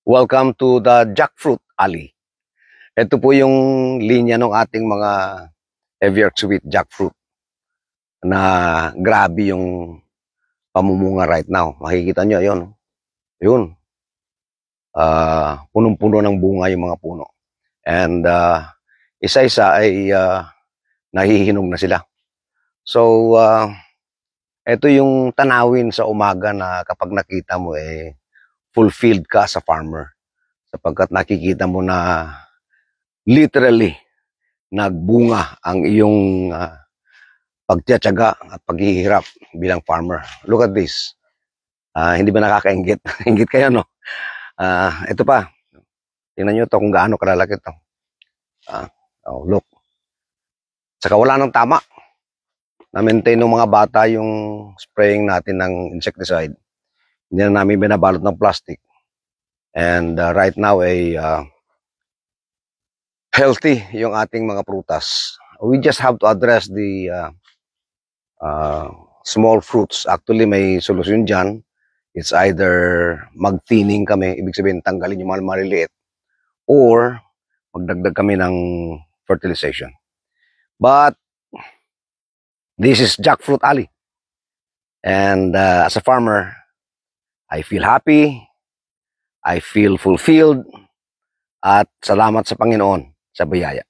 Welcome to the Jackfruit Alley. Ito po yung linya ng ating mga Evier Sweet Jackfruit na grabe yung pamumunga right now. Makikita nyo, yun. Yun. Punong-puno ng bunga yung mga puno. And isa-isa ay nahihinog na sila. So, ito yung tanawin sa umaga na kapag nakita mo, fulfilled ka sa farmer. Sapagkat nakikita mo na literally nagbunga ang iyong pagtiyatsaga at paghihirap bilang farmer. Look at this. Hindi ba nakakaingit? Ingit kayo, no? Ito pa. Tingnan nyo to kung gaano kalalaki ito. Look. Saka wala nang tama. Na-maintain ng mga bata yung spraying natin ng insecticide. Hindi na namin binabalot ng plastic. And right now, healthy yung ating mga prutas. We just have to address the small fruits. Actually, may solusyon dyan. It's either mag-thinning kami, ibig sabihin tanggalin yung mga maliliit, or magdagdag kami ng fertilization. But this is Jackfruit Alley. And as a farmer, I feel happy, I feel fulfilled, at salamat sa Panginoon sa biyaya.